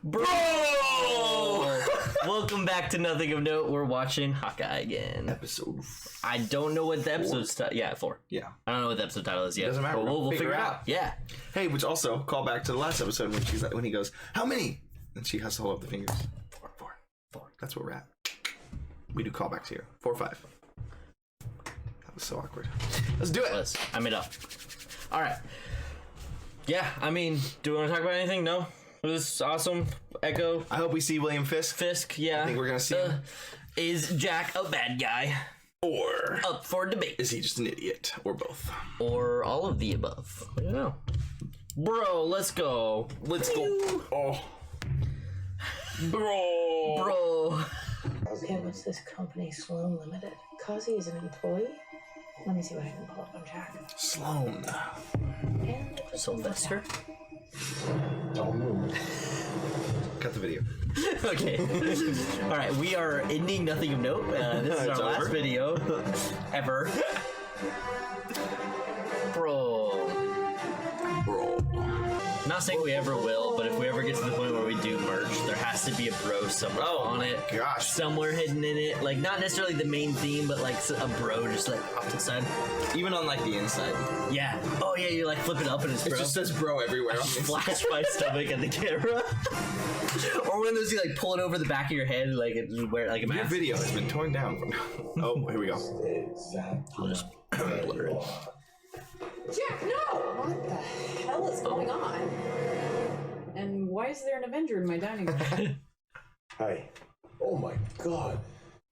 Bro! Welcome back to Nothing of Note. We're watching Hawkeye again. Episode. I don't know what the episode's title. Yeah, 4. Yeah. I don't know what the episode title is yet. Doesn't matter. But we'll figure it out. Yeah. Hey, which also call back to the last episode when he goes, "How many?" And she has to hold up the fingers. 4. That's where we're at. We do callbacks here. 4 or 5. That was so awkward. Let's do it. I made up. All right. Yeah, I mean, do we want to talk about anything? No? This is awesome. Echo. I hope we see William Fisk. Yeah. I think we're going to see him. Is Jack a bad guy? Or up for debate. Is he just an idiot? Or both? Or all of the above. I don't know. Bro, let's go. Let's go. Oh. Bro. Okay, what's this company, Sloan Limited? Causey is an employee? Let me see what I can pull up on Jack. Sloan. And Sylvester? Don't move. Cut the video. Okay. Alright, we are ending Nothing of Note. This is our last video ever. Bro. Not saying we ever will, but if we ever get to the point where we do merch, there has to be a bro somewhere on it. Gosh. Somewhere hidden in it. Like, not necessarily the main theme, but like a bro just like off to the side. Even on like the inside. Yeah. Oh yeah, you like flip it up and it's bro. It just says bro everywhere. Flash my stomach at the camera. Or when those you like pull it over the back of your head, like it wear like a mask. Your video has been torn down. Oh, here we go. I'll just blur it. Jack, no! What the hell is going on? And why is there an Avenger in my dining room? Hey. Oh my god.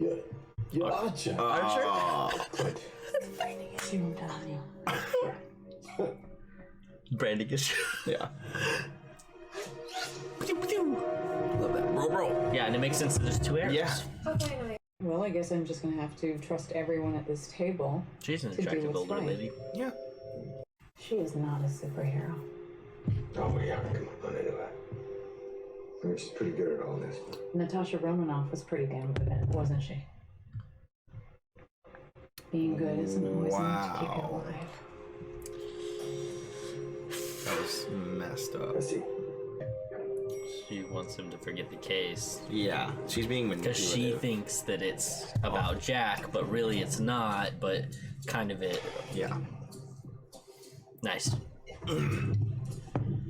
You are Jack. I'm sure. Good. she won't tell anyone. Branding issue. Yeah. Love that. Bro. Yeah, and it makes sense that there's 2 arrows. Yeah. Well, I guess I'm just gonna have to trust everyone at this table. She's an To do attractive what's older right. lady. Yeah. She is not a superhero. Oh yeah, come on into that. She's pretty good at all this. Natasha Romanoff was pretty damn good at it, wasn't she? Being good isn't always enough to keep you Wow. alive. That was messed up. Let's see. She wants him to forget the case. Yeah. She's being Because she manipulative. thinks that it's about Jack, but really it's not, but kind of it. Yeah. Nice.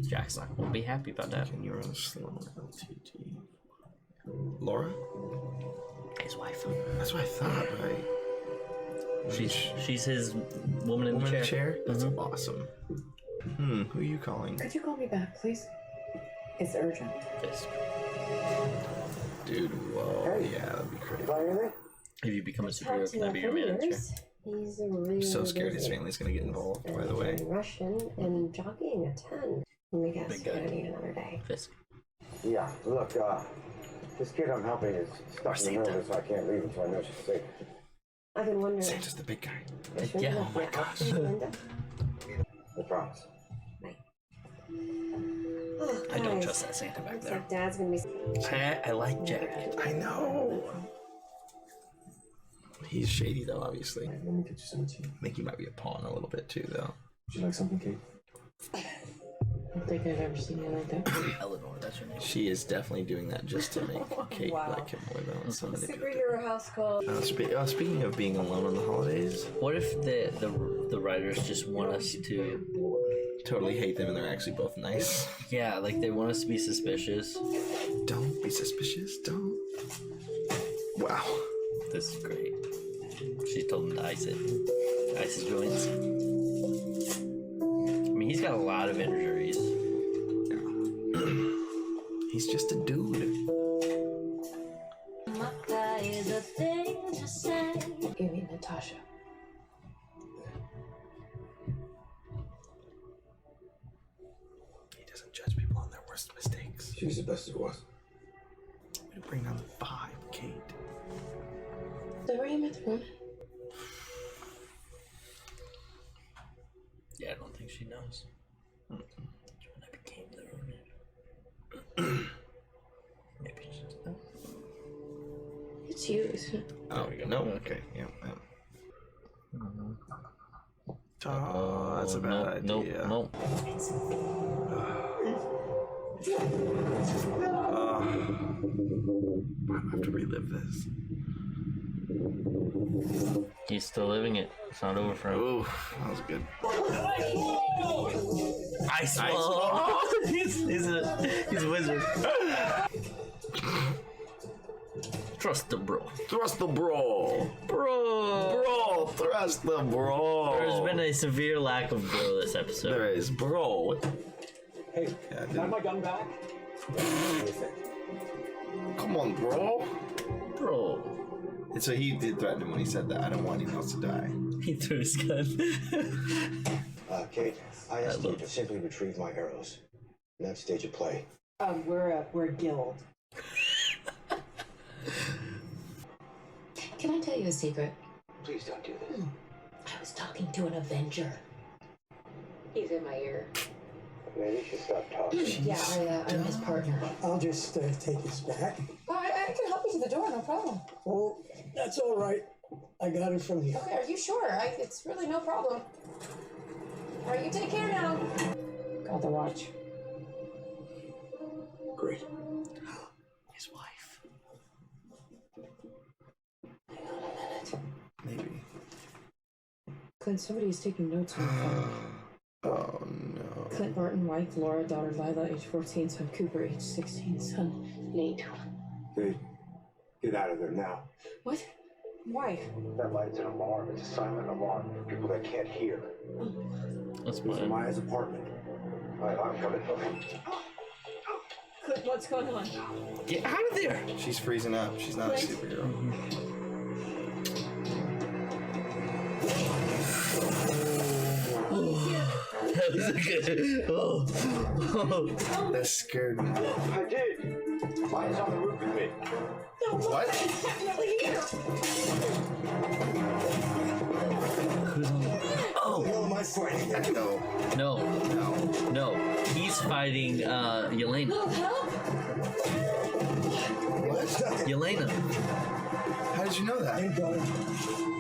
Jack's not going to be happy about that. Can you run slow LTT? Laura? His wife. That's what I thought, but She's his woman in the chair. That's awesome. Who are you calling? Could you call me back, please? It's urgent. Fisk. Dude, whoa. Yeah, that'd be crazy. If you become a superhero, can that be your manager? He's really I'm so scared his family's gonna get involved, by the way. Russian and jockeying a 10. I guess Big we're guy. gonna need another day. Fisk. Yeah, look, this kid I'm helping is stuck in the middle of it, so I can't leave until I know she's safe. I've been wondering. Santa's the big guy. Yeah, oh my gosh. Linda? I promise. Oh, I don't guys. trust that Santa back Looks there. like Dad's gonna be. I like Jack. I know. He's shady, though, obviously. Let me get you some tea. I think he might be a pawn a little bit, too, though. Would you like something, Kate? I don't think I've ever seen you like that. Eleanor, that's her name. She is definitely doing that just to make Kate like him more, though. It's so manipulative. Superhero house call. Speaking of being alone on the holidays, What if the writers just want us to... totally hate them and they're actually both nice. Yeah, like they want us to be suspicious. Don't be suspicious. Don't. Wow. This is great. She told him to ice it. Ice his joints. I mean, he's got a lot of injuries. He's just a dude. You mean Natasha? He doesn't judge people on their worst mistakes. She was the best it was. Way to bring down the vibe, Kate. So where you met the woman? Yeah, I don't think she knows. When I became the owner. Maybe she just knows. It's you, isn't it? Oh, no? Okay, yeah. Oh, that's a bad idea. Nope. I have to relive this. He's still living it. It's not over for him. Oh, that was good. Ice Wall. He's a wizard. Trust the bro. Thrust the bro. Bro, thrust the bro. There's been a severe lack of bro this episode. There is, bro. What? Hey, Yeah, can I have my gun back? Come on, bro. Bro. And so he did threaten him when he said that. I don't want anyone else to die. He threw his gun. Kate, I asked you to simply retrieve my arrows. Next stage of play. We're a guild. Can I tell you a secret? Please don't do this. I was talking to an Avenger. He's in my ear. Maybe you should stop talking. Yeah, I'm his partner. I'll just take his back. I can help you to the door, no problem. Oh, that's all right. I got it from here. Okay, are you sure? It's really no problem. All right, you take care now. Got the watch. Great. His wife. Hang on a minute. Maybe. Clint, somebody is taking notes on the phone. Oh no. Clint Martin, wife Laura, daughter Lila, age 14, son Cooper, age 16, son Nate. Kate, get out of there now. What? Why? That light's an alarm. It's a silent alarm for people that can't hear. That's It's in fine. Maya's apartment. All right, I'm coming. Clint, what's going on? Get out of there! She's freezing up. She's not a superhero. That was good. Oh. That scared me. I did. Maya's on the roof with me. What? Oh, Who am I fighting? No. no. He's fighting Yelena. What? Yelena. How did you know that? I'm going.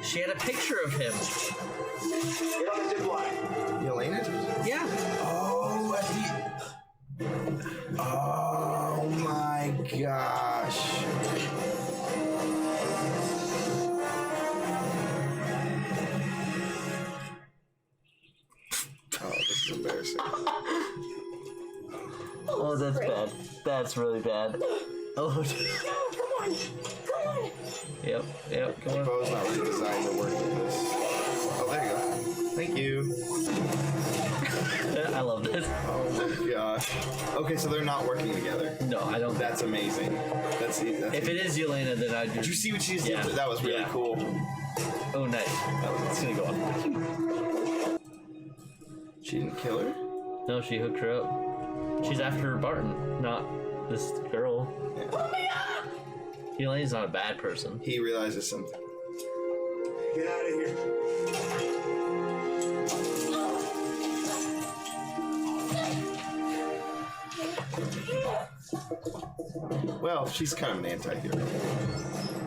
She had a picture of him. Get on the zip line. Yelena? Yeah. Oh, oh my gosh. Oh, this is embarrassing. Oh, that's bad. That's really bad. Oh. Come on! Yep, come on. Bo's not really designed to work with this. Oh, there you go. Thank you. I love this. Oh my gosh. Okay, so they're not working together. No, I don't. That's amazing. That's If it is Yelena, then I Did you see what she just Yeah. did? That was really Yeah. cool. Oh, nice. It's gonna go on. She didn't kill her? No, she hooked her up. She's after Barton, not this girl. Yelena's not a bad person. He realizes something. Get out of here. Well, she's kind of an anti-hero.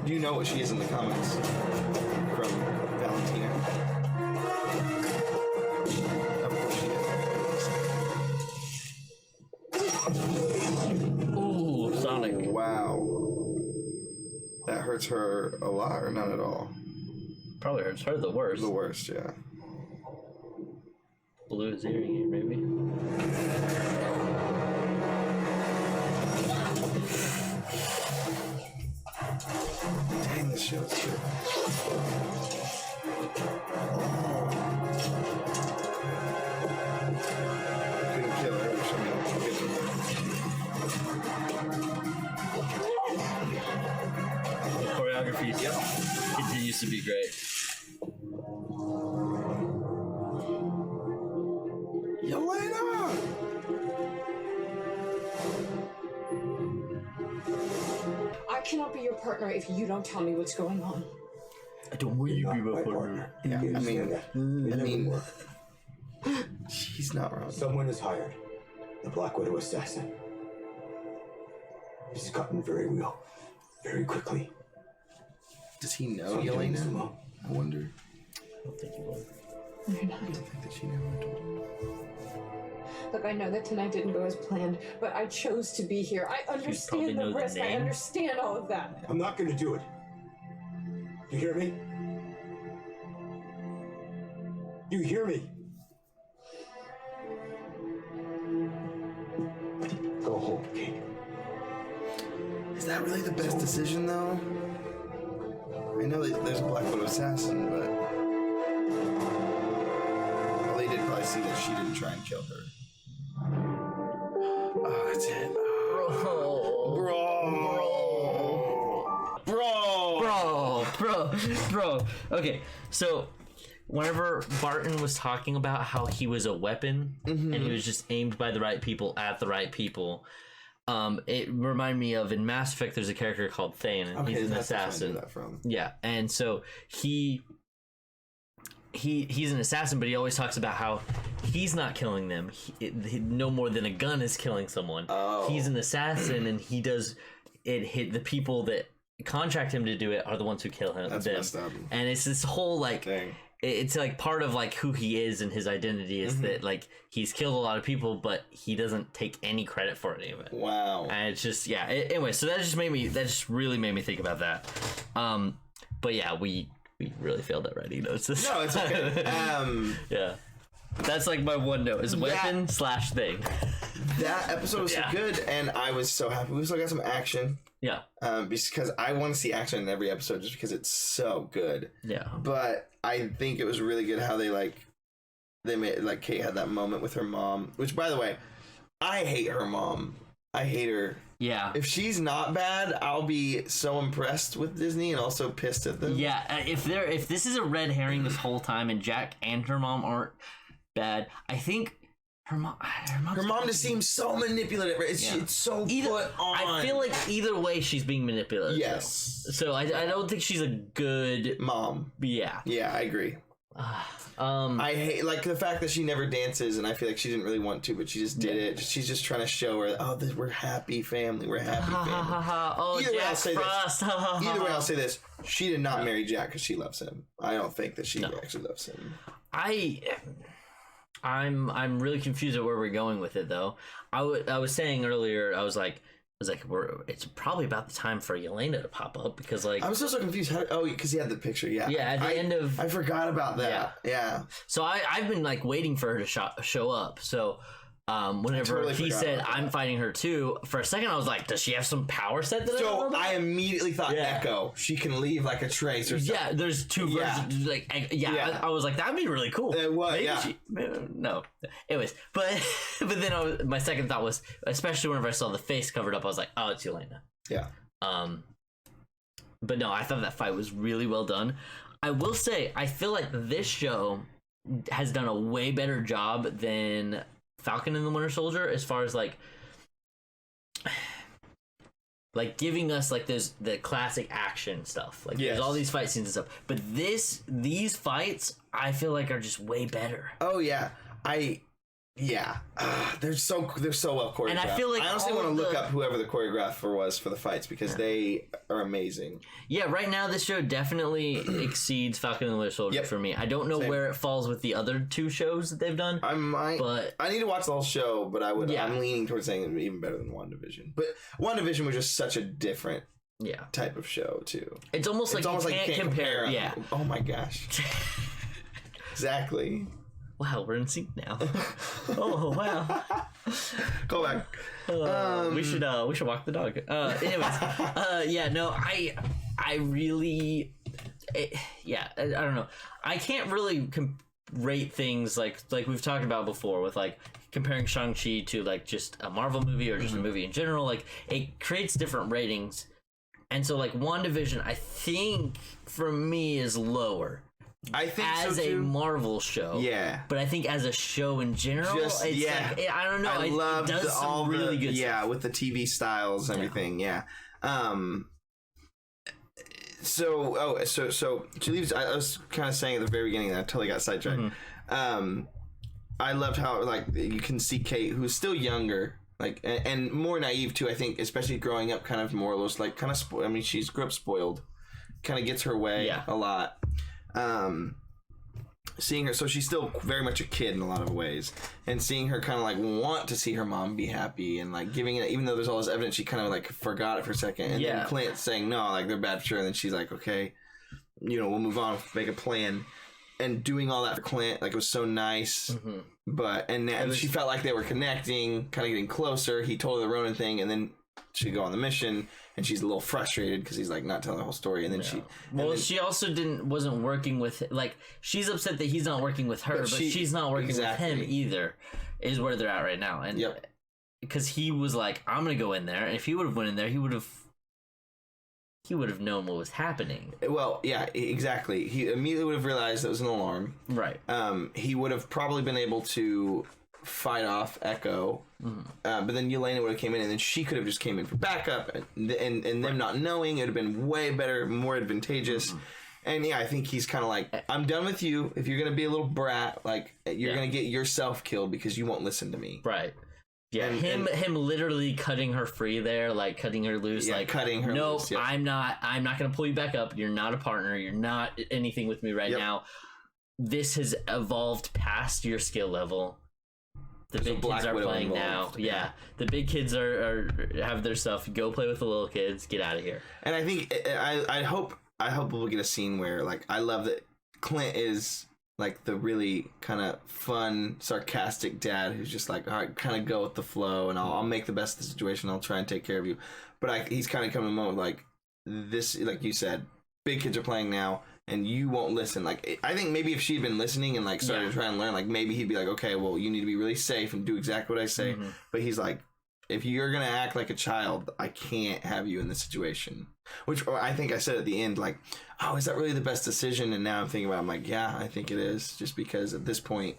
Do you know what she is in the comics? From Valentina? Of course she is. Ooh, Sonic. Wow. That hurts her a lot, or not at all? Probably hurts her the worst. The worst, yeah. Blew his earring, maybe. Dang, this show's good. Couldn't kill her, which I mean, we'll get to that. The choreography continues to be great. Yelena! I cannot be your partner if you don't tell me what's going on. I don't want you to be my My partner. Yeah, I mean, It never worked. she's not wrong. Someone is hired. The Black Widow assassin. He's gotten very real. Very quickly. Does he know So I'm doing this Yelena? alone. I wonder. I don't think he will. You're not. I don't think that she knew. I told him. Look, I know that tonight didn't go as planned, but I chose to be here. I probably understand know the the risk. I name. understand all of that. I'm not gonna do it. You hear me? You hear me? Go home, Kate. Is that really the best decision, though? I know that there's a Black Widow assassin, but... Well, they did probably see that she didn't try and kill her. Oh, that's it. Bro. Okay, so whenever Barton was talking about how he was a weapon and he was just aimed by the right people at the right people, it reminded me of in Mass Effect. There's a character called Thane, and he's an assassin. That from. Yeah, and so he's an assassin, but he always talks about how he's not killing them. No more than a gun is killing someone. Oh. He's an assassin, and he does it. Hit the people that contract him to do it are the ones who kill him. That's messed up. And it's this whole like Dang. it's like part of like who he is and his identity is that like he's killed a lot of people, but he doesn't take any credit for any of it. Wow. And it's just anyway, so that just really made me think about that. But yeah, we really failed at writing notes. No, it's okay. Yeah, that's like my one note is weapon / thing. That episode was so good, and I was so happy. We still got some action. Yeah. Because I want to see action in every episode just because it's so good. Yeah. But I think it was really good how they made like Kate had that moment with her mom, which by the way, I hate her mom. I hate her. Yeah. If she's not bad, I'll be so impressed with Disney and also pissed at them. Yeah, if this is a red herring this whole time and Jack and her mom aren't bad, I think her mom just seems so manipulative. It's so put on. I feel like either way she's being manipulative. Yes. So I don't think she's a good mom. Yeah. Yeah, I agree. I hate like the fact that she never dances, and I feel like she didn't really want to, but she just did it. She's just trying to show her, we're happy family. We're happy family. Oh, Either way, I'll say Frost. this. Either way, I'll say this: she did not marry Jack because she loves him. I don't think that she actually loves him. I'm really confused at where we're going with it, though. I was saying earlier, I was like, it's probably about the time for Yelena to pop up because like I'm still so confused. Because he had the picture. Yeah. Yeah. At the end of I forgot about that. Yeah. So I've been like waiting for her to show up. So whenever totally he forgot said about I'm fighting her too, for a second I was like, does she have some power set that I don't know So about? I immediately thought Echo. She can leave like a trace or something. Yeah, there's two versions. Like, I was like, that'd be really cool. What? Maybe no. Anyways, but then my second thought was, especially whenever I saw the face covered up, I was like, oh, it's Yelena. Yeah. But no, I thought that fight was really well done. I will say, I feel like this show has done a way better job than Falcon and the Winter Soldier as far as like giving us like the classic action stuff. Like there's all these fight scenes and stuff. But these fights I feel like are just way better. Oh yeah. They're so well choreographed. And I feel like I honestly want to look up whoever the choreographer was for the fights because they are amazing. Yeah, right now this show definitely exceeds Falcon and the Winter Soldier for me. I don't know where it falls with the other two shows that they've done. I need to watch the whole show, but I'm leaning towards saying it's even better than WandaVision. But WandaVision was just such a different type of show too. It's almost like you can't compare. Yeah. Oh my gosh. Exactly. Wow, we're in sync now. Oh wow. Go back. We should walk the dog. I really I don't know. I can't really rate things like we've talked about before with like comparing Shang-Chi to like just a Marvel movie or just a movie in general. Like it creates different ratings. And so like WandaVision I think for me is lower. I think as so too. a Marvel show, but I think as a show in general, it's like, I don't know. I love it does some really good stuff. with the TV styles and everything. Yeah. So she leaves. I was kind of saying at the very beginning that I totally got sidetracked. I loved how like you can see Kate, who's still younger, like and more naive too. I think, especially growing up, kind of more or less like kind of spoiled. I mean, she's grew up spoiled, kind of gets her way a lot. seeing her, so she's still very much a kid in a lot of ways, and seeing her kind of like want to see her mom be happy, and like giving it, even though there's all this evidence, she kind of like forgot it for a second, and then Clint saying no, like they're bad for sure, and then she's like, okay, we'll move on, make a plan, and doing all that for Clint, like it was so nice. But and she felt like they were connecting, kind of getting closer. He told her the Ronin thing, and then she'd go on the mission, and she's a little frustrated because he's like not telling the whole story, and then she also wasn't working with, like, she's upset that he's not working with her, but she's not working with him either, is where they're at right now. And because he was like, I'm gonna go in there, and if he would have went in there, he would have known what was happening. Well, yeah, exactly. He immediately would have realized that was an alarm. Right. He would have probably been able to fight off Echo, but then Yelena would have came in, and then she could have just came in for backup, and them not knowing, it would have been way better, more advantageous. And yeah, I think he's kind of like, I'm done with you. If you're gonna be a little brat, like you're gonna get yourself killed because you won't listen to me. Right. Yeah, him literally cutting her free there, like cutting her loose, like cutting her loose. Nope, I'm not gonna pull you back up. You're not a partner. You're not anything with me right now. This has evolved past your skill level. The big kids are playing now. Yeah, the big kids are have their stuff. Go play with the little kids. Get out of here. And I think I hope we'll get a scene where, like, I love that Clint is like the really kind of fun, sarcastic dad who's just like, all right, kind of go with the flow, and I'll make the best of the situation. I'll try and take care of you. But he's kind of coming to a moment like this, like you said, big kids are playing now, and you won't listen. Like, I think maybe if she'd been listening and like started to try and learn, like maybe he'd be like, okay, well, you need to be really safe and do exactly what I say. But he's like, if you're gonna act like a child, I can't have you in this situation. Which I think I said at the end, like, oh, is that really the best decision? And now I'm thinking about it, I'm like, yeah, I think it is, just because at this point,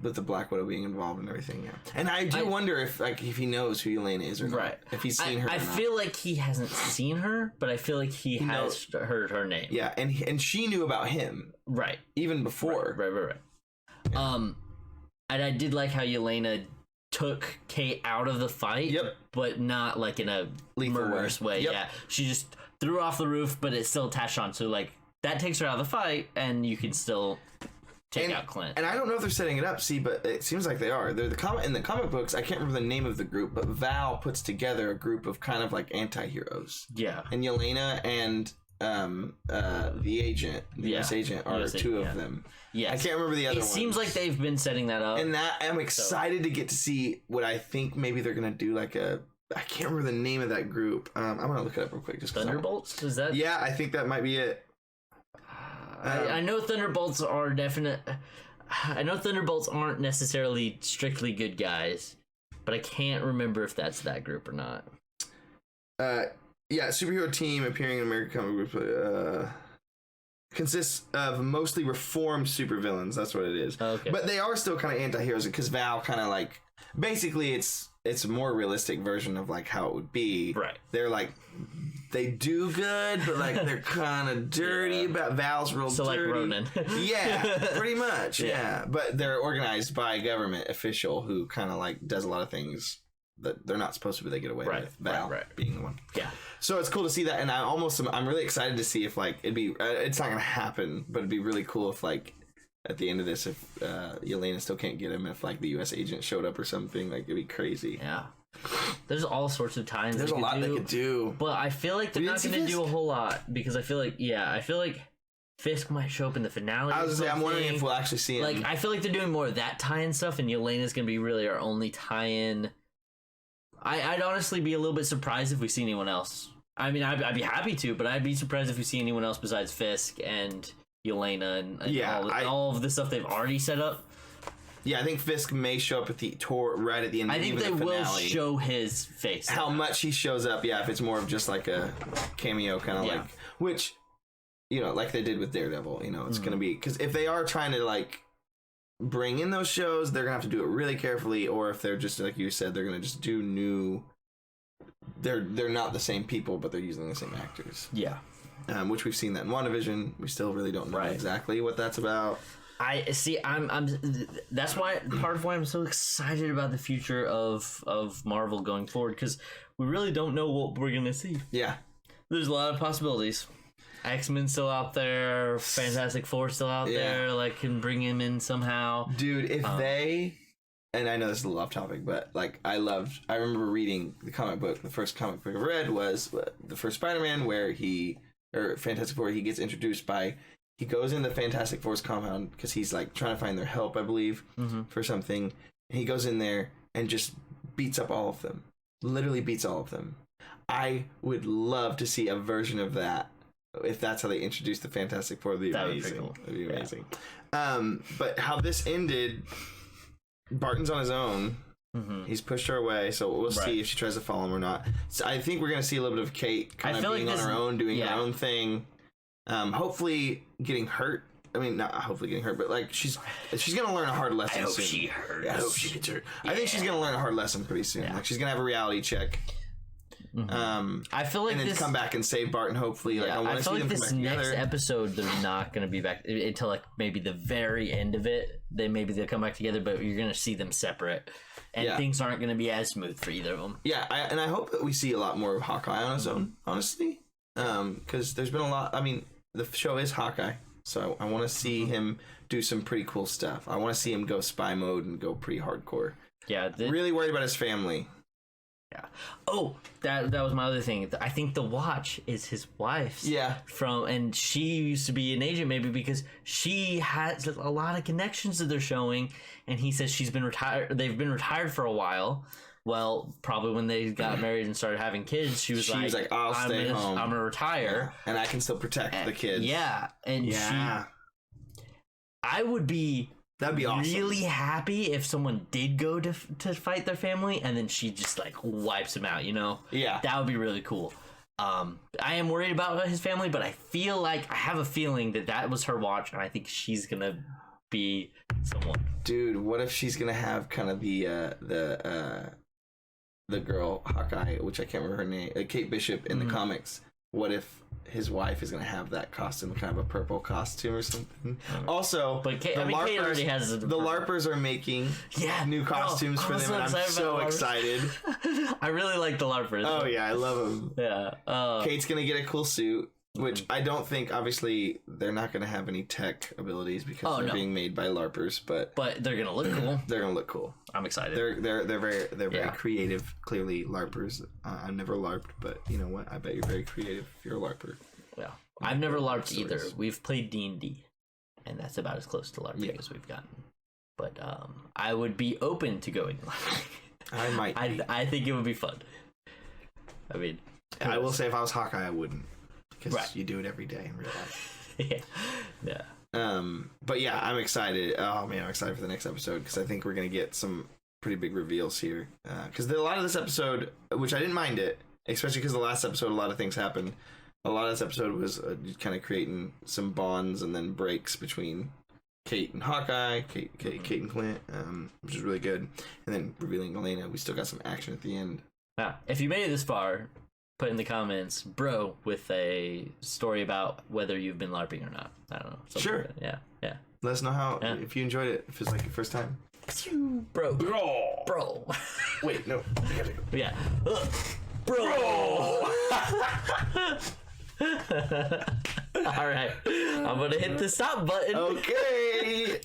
with the Black Widow being involved and everything, And I wonder if he knows who Yelena is or not, if he's seen her. I feel like he hasn't seen her, but I feel like he has heard her name. Yeah, and she knew about him, right? Even before, right. Yeah. And I did like how Yelena took Kate out of the fight, but not like in a murderous way. Yeah, she just threw her off the roof, but it's still attached on, so like that takes her out of the fight, and you can still take out Clint. And I don't know if they're setting it up, but it seems like they are. They're in the comic books, I can't remember the name of the group, but Val puts together a group of kind of like anti-heroes. Yeah. And Yelena and the agent, the US agent, are two of them. Yeah, I can't remember the other one. It seems like they've been setting that up. And that I'm excited to get to see what I think maybe they're gonna do, like I can't remember the name of that group. I'm gonna look it up real quick. Just Thunderbolts? Is that? Yeah, I think that might be it. I know Thunderbolts are definite. I know Thunderbolts aren't necessarily strictly good guys, but I can't remember if that's that group or not. Yeah, superhero team appearing in American comic group consists of mostly reformed supervillains. That's what it is. Okay. But they are still kind of anti-heroes because Val kind of like, basically it's a more realistic version of like how it would be. Right. They're like, they do good, but like they're kind of dirty about Val's real dirty. Like Ronin. Yeah, pretty much. Yeah. But they're organized by a government official who kind of like does a lot of things that they're not supposed to, but they get away with. Val being the one. Yeah. So it's cool to see that, and I'm really excited to see if like it'd be it's not gonna happen, but it'd be really cool if like at the end of this, if Yelena still can't get him, if like the US agent showed up or something, like it'd be crazy. Yeah. There's all sorts of times. There's a lot they could do, but I feel like they're not gonna do a whole lot because I feel like Fisk might show up in the finale. I was gonna say, I'm wondering if we'll actually see him. Like, I feel like they're doing more of that tie-in stuff, and Yelena's gonna be really our only tie-in. I'd honestly be a little bit surprised if we see anyone else. I mean, I'd be happy to, but I'd be surprised if we see anyone else besides Fisk and Yelena and all of the stuff they've already set up. Yeah, I think Fisk may show up at the tour right at the end. I think they will show his face. How much he shows up? Yeah, if it's more of just like a cameo, kind of like, which, like they did with Daredevil. It's gonna be, because if they are trying to like bring in those shows, they're gonna have to do it really carefully, or if they're just like you said, they're gonna just do new. They're not the same people, but they're using the same actors. Yeah, which we've seen that in WandaVision. We still really don't know exactly what that's about. I see. That's why part of why I'm so excited about the future of Marvel going forward, because we really don't know what we're gonna see. Yeah, there's a lot of possibilities. X-Men still out there, Fantastic Four still out there, like can bring him in somehow. Dude, if they, and I know this is a little off topic, but like I remember reading the comic book. The first comic book I read was the first Spider-Man, where Fantastic Four, he gets introduced by, he goes in the Fantastic Four's compound because he's like trying to find their help, I believe, for something. He goes in there and just beats up all of them. Literally beats all of them. I would love to see a version of that. If that's how they introduced the Fantastic Four, it'd be amazing. Cool. It'd be amazing. But how this ended, Barton's on his own. He's pushed her away, so we'll see if she tries to follow him or not. So I think we're gonna see a little bit of Kate kind of being on her own, doing her own thing. Hopefully getting hurt. I mean, not hopefully getting hurt, but like she's gonna learn a hard lesson. I hope soon. she hurts. I hope she gets hurt. I think she's gonna learn a hard lesson pretty soon. Like she's gonna have a reality check. I feel like and then come back and save Barton. Hopefully, like I feel like this next together. episode they're not going to be back until like maybe the very end of it. They'll come back together, but you're going to see them separate, and things aren't going to be as smooth for either of them. Yeah, and I hope that we see a lot more of Hawkeye on his own, honestly, because there's been a lot. I mean, the show is Hawkeye, so I want to see him do some pretty cool stuff. I want to see him go spy mode and go pretty hardcore. Yeah, really worried about his family. Yeah. Oh, that was my other thing. I think the watch is his wife's. Yeah. And she used to be an agent maybe because she has a lot of connections that they're showing, and he says she's been retired. They've been retired for a while. Well, probably when they got married and started having kids, she was like, "I'll stay home. I'm gonna retire, and I can still protect the kids." Yeah, and I would be. That'd be awesome. Really happy if someone did go to fight their family and then she just like wipes him out, you know? Yeah. That would be really cool. I am worried about his family, but I have a feeling that was her watch, and I think she's gonna be someone. Dude, what if she's gonna have kind of the girl Hawkeye, which I can't remember her name, Kate Bishop in the comics? What if his wife is going to have that costume, kind of a purple costume or something? Also, but Kate already has the LARPers are making new costumes for them, and I'm so excited. I really like the LARPers. Oh, yeah, I love them. Yeah. Kate's going to get a cool suit, which I don't think, obviously, they're not going to have any tech abilities because they're being made by LARPers, but they're going to look cool. They're going to look cool. I'm excited. They're very creative. Clearly, LARPers. I've never LARPed, but you know what? I bet you're very creative if you're a LARPer. Yeah, I've never LARPed either. We've played D&D, and that's about as close to LARPing as we've gotten. But I would be open to going LARPing. I might. I think it would be fun. I mean, I will say if I was Hawkeye, I wouldn't, because you do it every day in real life. Yeah. But yeah, I'm excited. Oh man, I'm excited for the next episode because I think we're gonna get some pretty big reveals here. Because a lot of this episode, which I didn't mind it, especially because the last episode a lot of things happened. A lot of this episode was kind of creating some bonds and then breaks between Kate and Hawkeye, Kate and Clint, which is really good. And then revealing Elena. We still got some action at the end. Now, if you made it this far, put in the comments, bro, with a story about whether you've been LARPing or not. I don't know. Sure. Like that. Yeah. Let us know how, if you enjoyed it, if it's like your first time. Bro. Wait, no. Yeah. Bro. All right. I'm going to hit the stop button. Okay.